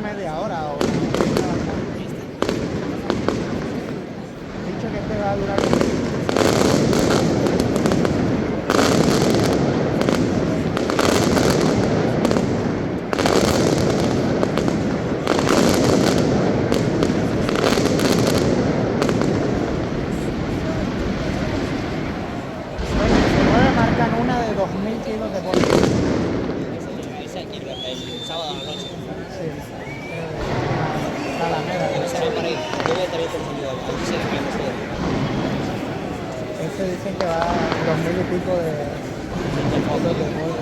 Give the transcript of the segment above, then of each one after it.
media hora o... Dicho que este va a durar... marcan una de 2000 kilos de pollo. Ese aquí, el sábado a la noche. Sí. Alameda. Se va para ahí. Yo voy a estar confundido. Aquí sí, aquí no sé. Este dicen que va a 2000 y pico de fotos de pollo.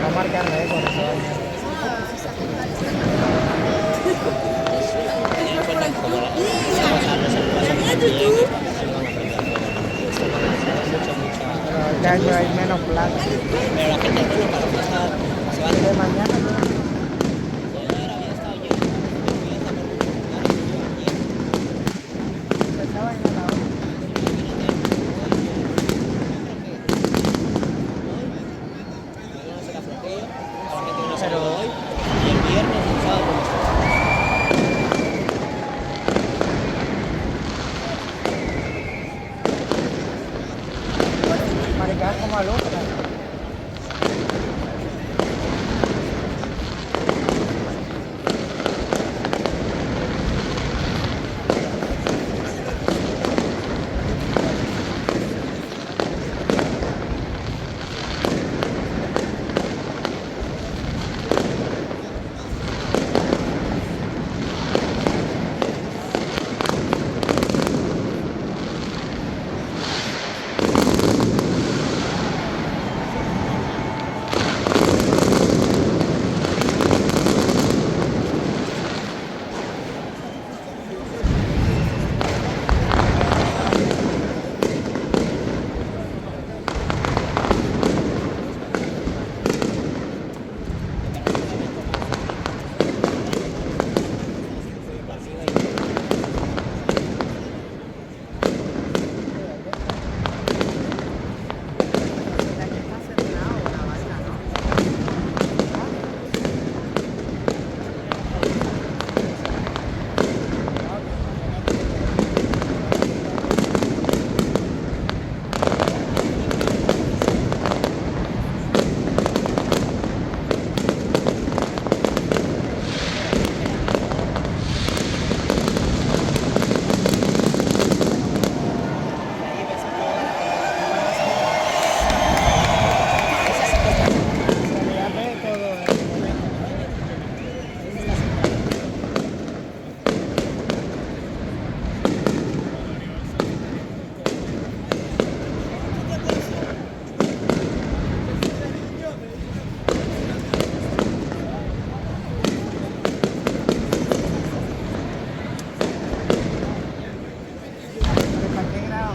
Va a marcar récord esa vaina. Este año hay menos plata. Pero la gente no para pasar, se va De mañana no. Esa vaina la otra. pero hoy y el viernes y el sábado. Maricar como al otro.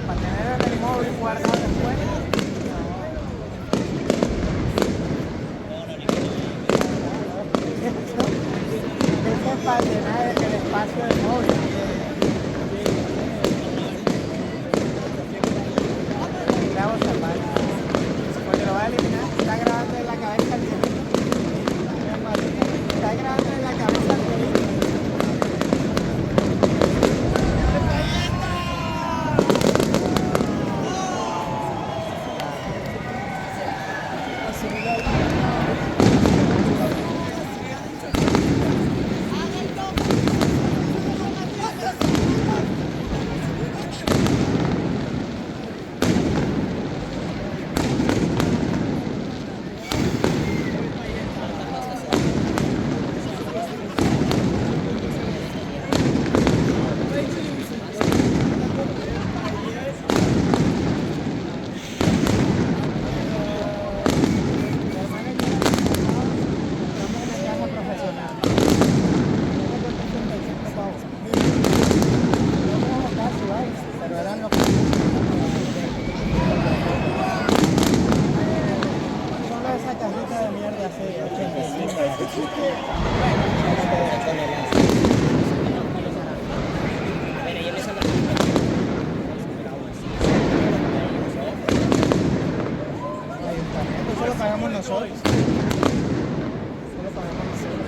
Para tener el móvil guardado después. Eso es para llenar el espacio del móvil. Grabo esa parte. Porque lo voy a eliminar. Está grabando en la cabeza el violín. Está grabando en la cabeza el violín. Eso lo pagamos nosotros. Eso lo pagamos nosotros.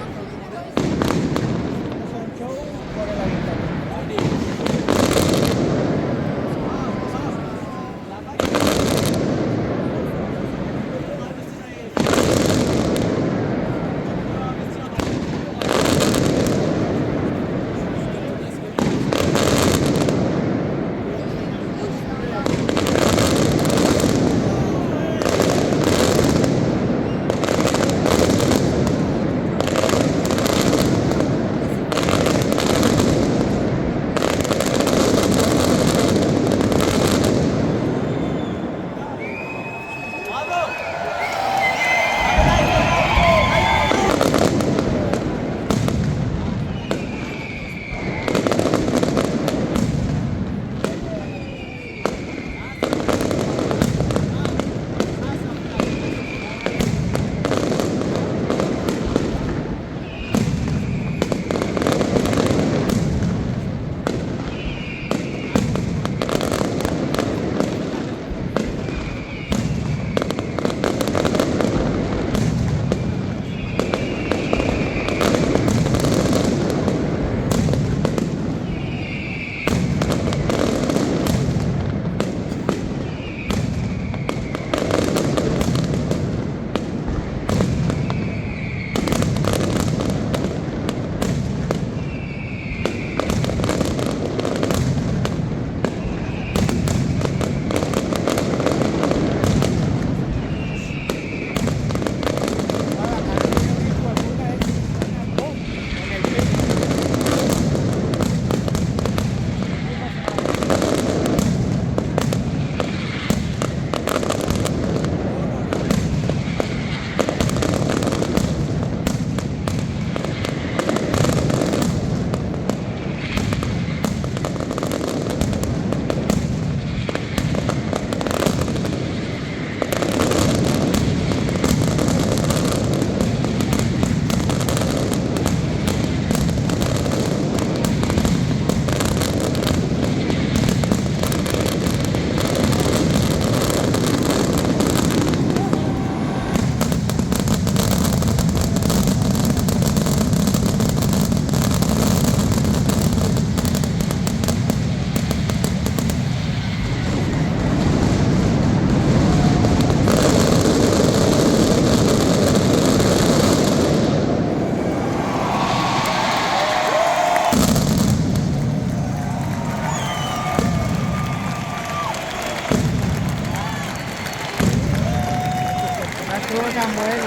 eran buenos.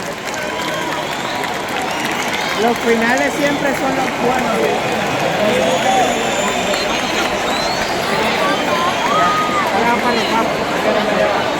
Los finales siempre son los buenos. Ahora para los papos.